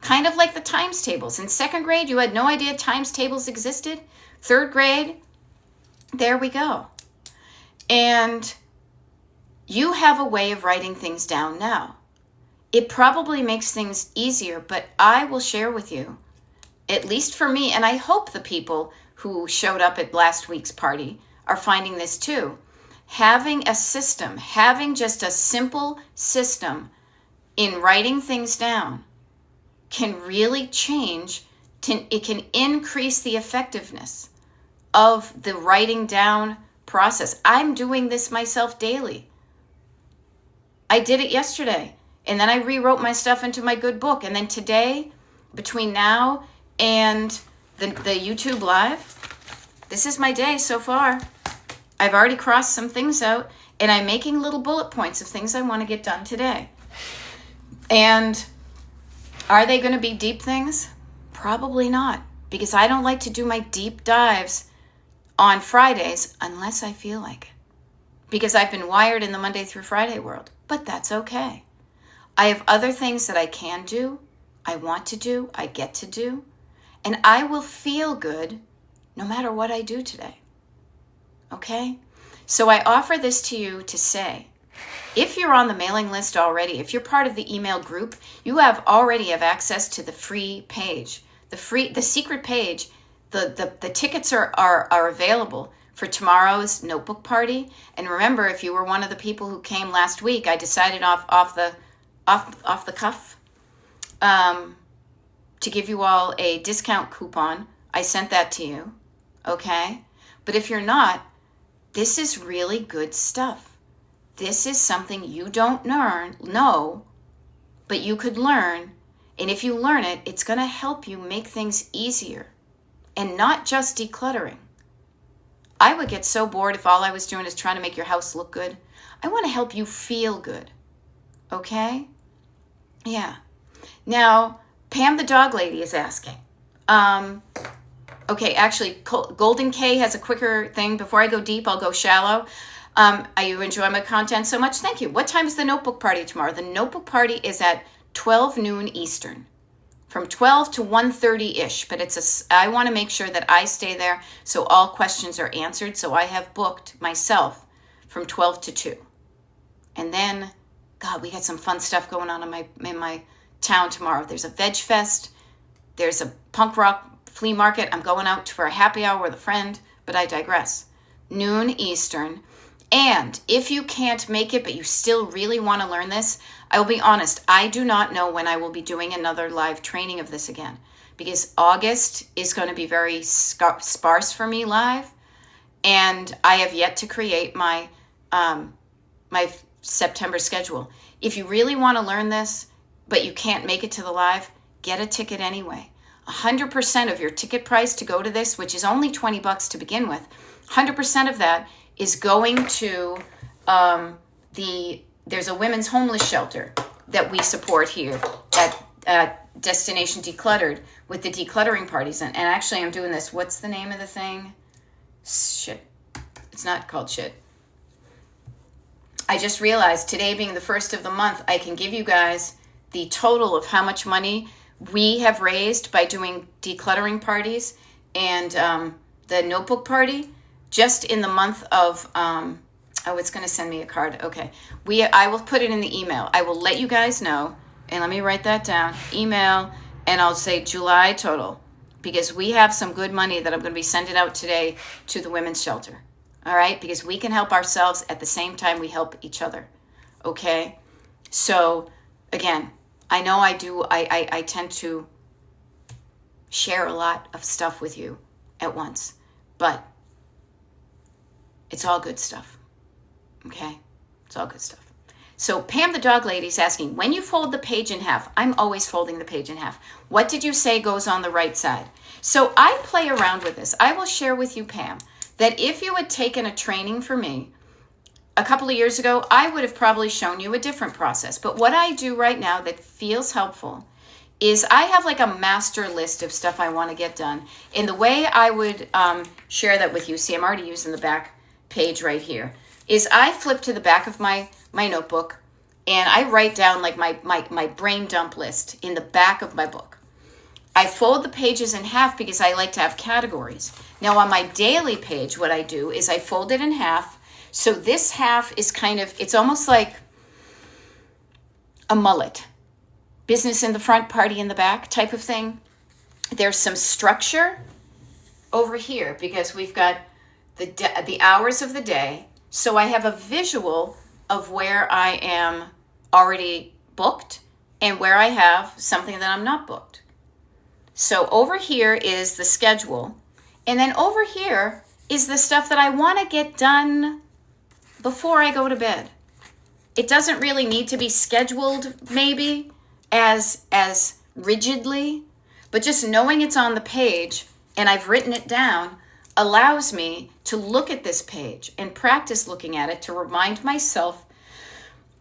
kind of like the times tables. In 2nd grade, you had no idea times tables existed. 3rd grade, there we go. And you have a way of writing things down now. It probably makes things easier, but I will share with you, at least for me, and I hope the people who showed up at last week's party are finding this too. Having a system, having just a simple system in writing things down can really change, it can increase the effectiveness of the writing down process. I'm doing this myself daily. I did it yesterday, and then I rewrote my stuff into my good book. And then today, between now and the YouTube Live, this is my day so far. I've already crossed some things out, and I'm making little bullet points of things I want to get done today. And are they going to be deep things? Probably not, because I don't like to do my deep dives on Fridays unless I feel like it, because I've been wired in the Monday through Friday world. But that's okay. I have other things that I can do, I want to do, I get to do, and I will feel good no matter what I do today. Okay? So I offer this to you to say, if you're on the mailing list already, if you're part of the email group, you already have access to the free page. The secret page, the tickets are available for tomorrow's notebook party. And remember, if you were one of the people who came last week, I decided off the cuff to give you all a discount coupon. I sent that to you. Okay? But if you're not, this is really good stuff. This is something you don't know, but you could learn. And if you learn it, it's going to help you make things easier and not just decluttering. I would get so bored if all I was doing is trying to make your house look good. I want to help you feel good. Okay? Yeah. Now, Pam the dog lady is asking. Okay, actually, Golden K has a quicker thing. Before I go deep, I'll go shallow. You enjoy my content so much? Thank you. What time is the notebook party tomorrow? The notebook party is at 12 noon Eastern, from 12 to 1:30-ish. But I want to make sure that I stay there so all questions are answered. So I have booked myself from 12 to 2. And then, God, we got some fun stuff going on in my town tomorrow. There's a veg fest. There's a punk rock flea market. I'm going out for a happy hour with a friend, but I digress. Noon Eastern. And if you can't make it, but you still really want to learn this, I will be honest, I do not know when I will be doing another live training of this again, because August is going to be very sparse for me live, and I have yet to create my my September schedule. If you really want to learn this, but you can't make it to the live, get a ticket anyway. 100% of your ticket price to go to this, which is only $20 to begin with, 100% of that is going to there's a women's homeless shelter that we support here at Destination Decluttered with the decluttering parties. And actually I'm doing this. What's the name of the thing? Shit. It's not called shit. I just realized today being the first of the month, I can give you guys the total of how much money we have raised by doing decluttering parties and the notebook party just in the month of Oh, it's going to send me a card. Okay. I will put it in the email. I will let you guys know. And let me write that down. Email. And I'll say July total. Because we have some good money that I'm going to be sending out today to the women's shelter. All right? Because we can help ourselves at the same time we help each other. Okay? So, again, I know I do. I tend to share a lot of stuff with you at once. But it's all good stuff. Okay? It's all good stuff. So Pam the dog lady is asking, when you fold the page in half, I'm always folding the page in half. What did you say goes on the right side? So I play around with this. I will share with you, Pam, that if you had taken a training for me a couple of years ago, I would have probably shown you a different process. But what I do right now that feels helpful is I have like a master list of stuff I want to get done. And the way I would share that with you, see, I'm already using the back page right here, is I flip to the back of my notebook and I write down like my brain dump list in the back of my book. I fold the pages in half because I like to have categories. Now on my daily page, what I do is I fold it in half. So this half is kind of, it's almost like a mullet. Business in the front, party in the back type of thing. There's some structure over here because we've got the hours of the day. So I have a visual of where I am already booked and where I have something that I'm not booked. So over here is the schedule. And then over here is the stuff that I want to get done before I go to bed. It doesn't really need to be scheduled maybe as rigidly, but just knowing it's on the page and I've written it down allows me to look at this page and practice looking at it to remind myself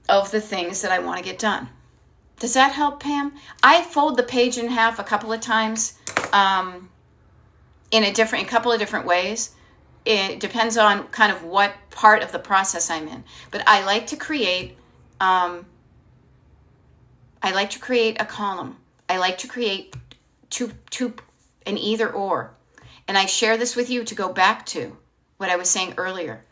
of the things that I want to get done. Does that help, Pam? I fold the page in half a couple of times in a couple of different ways. It depends on kind of what part of the process I'm in. But I like to create a column. I like to create an either or. And I share this with you to go back to what I was saying earlier.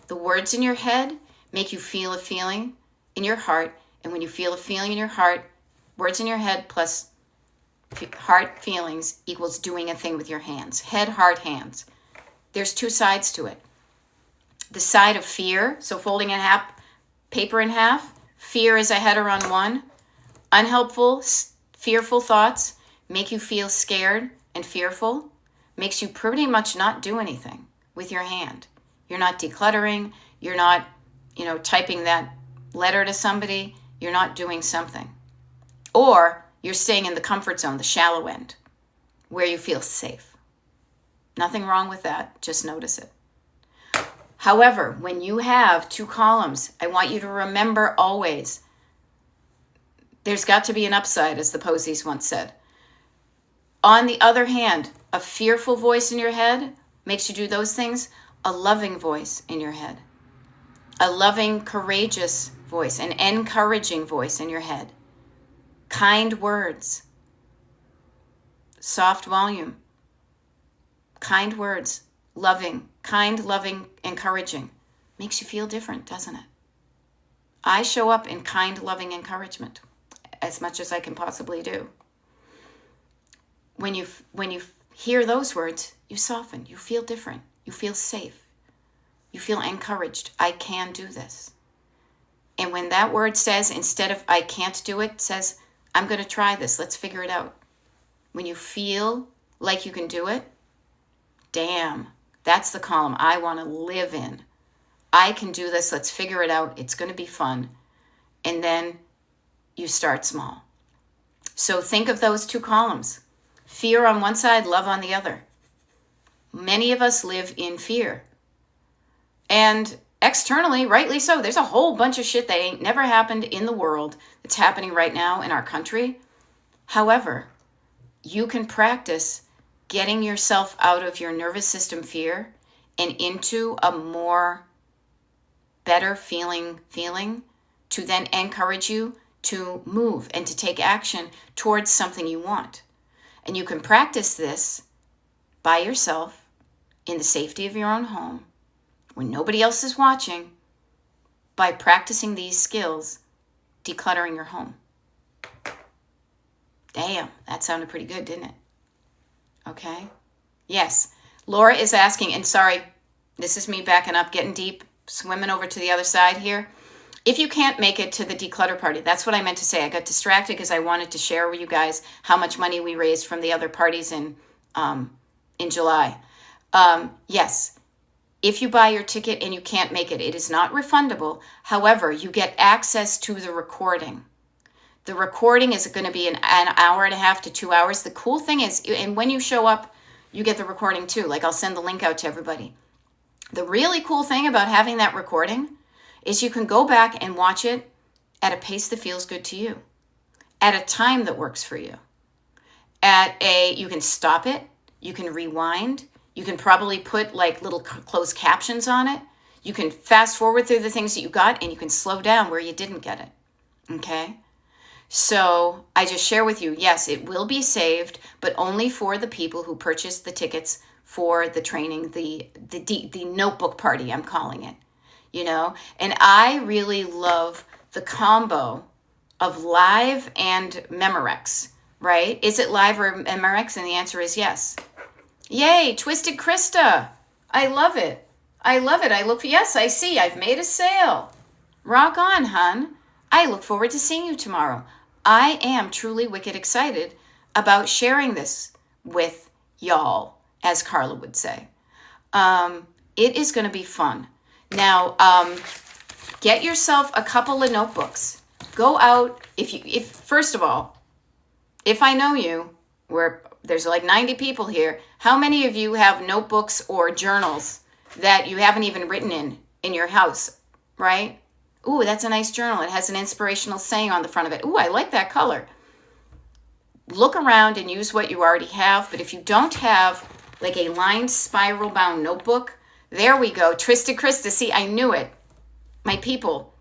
The words in your head make you feel a feeling in your heart. And when you feel a feeling in your heart, words in your head plus heart feelings equals doing a thing with your hands. Head, heart, hands. There's two sides to it. The side of fear, so folding in half, paper in half. Fear is a header on one. Unhelpful, fearful thoughts make you feel scared and fearful. Makes you pretty much not do anything with your hand. You're not decluttering. You're not, typing that letter to somebody. You're not doing something. Or you're staying in the comfort zone, the shallow end, where you feel safe. Nothing wrong with that. Just notice it. However, when you have two columns, I want you to remember always, there's got to be an upside, as the Posies once said. On the other hand, a fearful voice in your head makes you do those things. A loving voice in your head. A loving, courageous voice. An encouraging voice in your head. Kind words. Soft volume. Kind words. Loving. Kind, loving, encouraging. Makes you feel different, doesn't it? I show up in kind, loving encouragement as much as I can possibly do. When you hear those words, you soften. You feel different. You feel safe. You feel encouraged. I can do this. And when that word says, instead of I can't do it, says, I'm going to try this. Let's figure it out. When you feel like you can do it, damn, that's the column I want to live in. I can do this. Let's figure it out. It's going to be fun. And then you start small. So think of those two columns. Fear on one side, love on the other. Many of us live in fear. And externally, rightly so, there's a whole bunch of shit that ain't never happened in the world that's happening right now in our country. However, you can practice getting yourself out of your nervous system fear and into a more better feeling to then encourage you to move and to take action towards something you want. And you can practice this by yourself in the safety of your own home when nobody else is watching by practicing these skills, decluttering your home. Damn, that sounded pretty good, didn't it? Okay. Yes. Laura is asking, and sorry, this is me backing up, getting deep, swimming over to the other side here. If you can't make it to the declutter party, that's what I meant to say. I got distracted because I wanted to share with you guys how much money we raised from the other parties in July. Yes, if you buy your ticket and you can't make it, it is not refundable. However, you get access to the recording. The recording is going to be an hour and a half to 2 hours. The cool thing is, and when you show up, you get the recording too. Like, I'll send the link out to everybody. The really cool thing about having that recording is you can go back and watch it at a pace that feels good to you, at a time that works for you. You can stop it, you can rewind, you can probably put like little closed captions on it. You can fast forward through the things that you got, and you can slow down where you didn't get it. Okay? So I just share with you, yes, it will be saved, but only for the people who purchased the tickets for the training, the notebook party, I'm calling it, you know? And I really love the combo of live and Memorex, right? Is it live or Memorex? And the answer is yes. Yay, Twisted Krista. I love it. I love it. Yes, I see. I've made a sale. Rock on, hun. I look forward to seeing you tomorrow. I am truly wicked excited about sharing this with y'all, as Carla would say. It is going to be fun. Now, get yourself a couple of notebooks. Go out. First of all, if I know you, there's like 90 people here, how many of you have notebooks or journals that you haven't even written in your house, right? Ooh, that's a nice journal. It has an inspirational saying on the front of it. Ooh, I like that color. Look around and use what you already have. But if you don't have like a lined spiral bound notebook, there we go. Twisted Krista. See, I knew it. My people,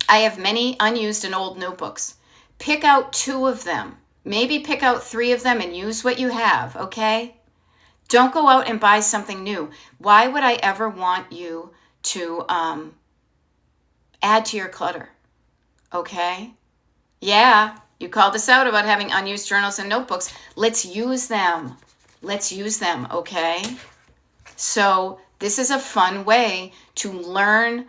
I have many unused and old notebooks. Pick out 2 of them. Maybe pick out 3 of them and use what you have, okay? Don't go out and buy something new. Why would I ever want you to add to your clutter? Okay? Yeah, you called us out about having unused journals and notebooks. Let's use them. Let's use them, okay? So this is a fun way to learn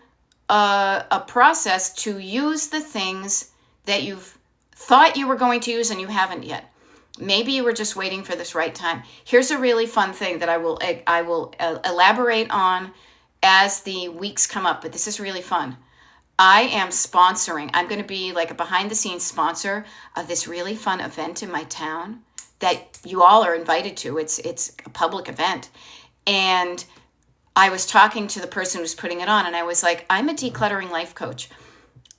a process to use the things that you've thought you were going to use and you haven't yet. Maybe you were just waiting for this right time. Here's a really fun thing that I will elaborate on as the weeks come up, but this is really fun. I am sponsoring. I'm going to be like a behind-the-scenes sponsor of this really fun event in my town that you all are invited to. It's a public event. And I was talking to the person who's putting it on, and I was like, I'm a decluttering life coach.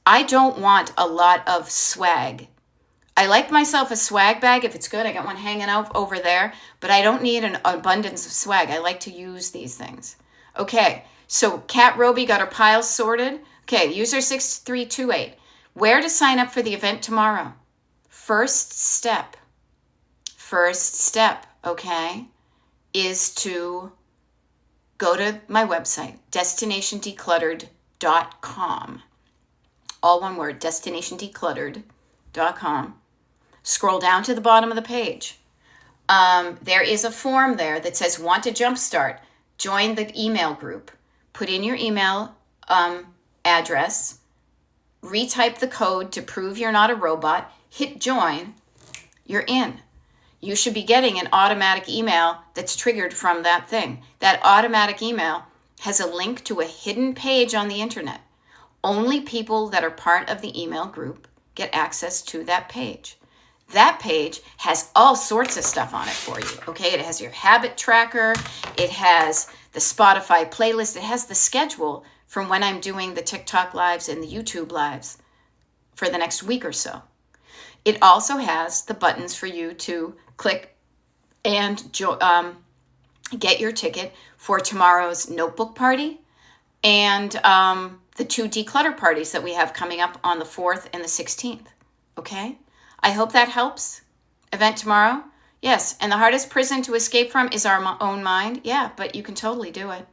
I don't want a lot of swag. I like myself a swag bag if it's good. I got one hanging out over there, but I don't need an abundance of swag. I like to use these things. Okay, so Kat Roby got her piles sorted. Okay, user 6328. Where to sign up for the event tomorrow? First step, okay, is to go to my website, destinationdecluttered.com. All one word, destinationdecluttered.com. Scroll down to the bottom of the page. There is a form there that says want to jumpstart. Join the email group. Put in your email address. Retype the code to prove you're not a robot. Hit join. You're in. You should be getting an automatic email that's triggered from that thing. That automatic email has a link to a hidden page on the internet. Only people that are part of the email group get access to that page. That page has all sorts of stuff on it for you, okay? It has your habit tracker. It has the Spotify playlist. It has the schedule from when I'm doing the TikTok lives and the YouTube lives for the next week or so. It also has the buttons for you to click and get your ticket for tomorrow's notebook party and the 2 declutter parties that we have coming up on the 4th and the 16th, okay? I hope that helps. Event tomorrow? Yes, and the hardest prison to escape from is our own mind. Yeah, but you can totally do it.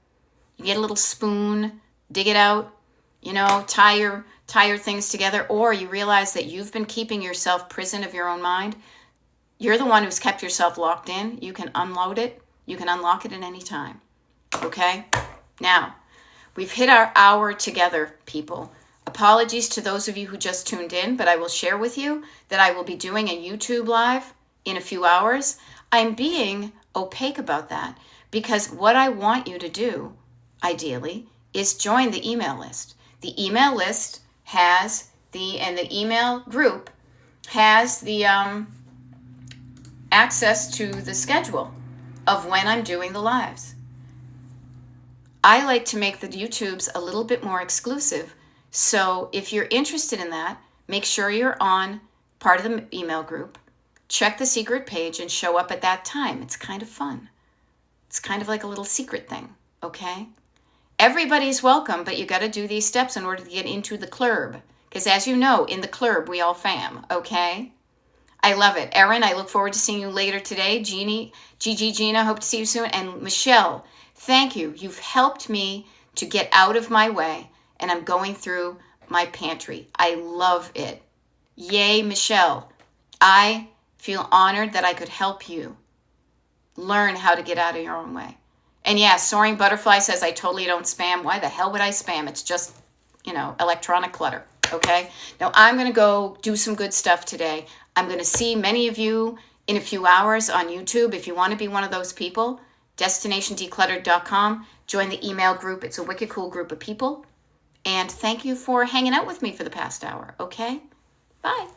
You get a little spoon, dig it out, tie your things together, or you realize that you've been keeping yourself prison of your own mind. You're the one who's kept yourself locked in. You can unload it. You can unlock it at any time. Okay? Now, we've hit our hour together, people. Apologies to those of you who just tuned in, but I will share with you that I will be doing a YouTube live in a few hours. I'm being opaque about that because what I want you to do, ideally, is join the email list. The email list has and the email group has the access to the schedule of when I'm doing the lives. I like to make the YouTubes a little bit more exclusive. So if you're interested in that, make sure you're on part of the email group. Check the secret page and show up at that time. It's kind of fun. It's kind of like a little secret thing, okay? Everybody's welcome, but you got to do these steps in order to get into the club. Because as you know, in the club, we all fam, okay? I love it. Erin, I look forward to seeing you later today. Gigi, Gina, hope to see you soon. And Michelle, thank you. You've helped me to get out of my way, and I'm going through my pantry. I love it. Yay, Michelle. I feel honored that I could help you learn how to get out of your own way. And yeah, Soaring Butterfly says, I totally don't spam. Why the hell would I spam? It's just, electronic clutter, okay? Now, I'm going to go do some good stuff today. I'm going to see many of you in a few hours on YouTube. If you want to be one of those people, destinationdecluttered.com. Join the email group. It's a wicked cool group of people. And thank you for hanging out with me for the past hour, okay? Bye.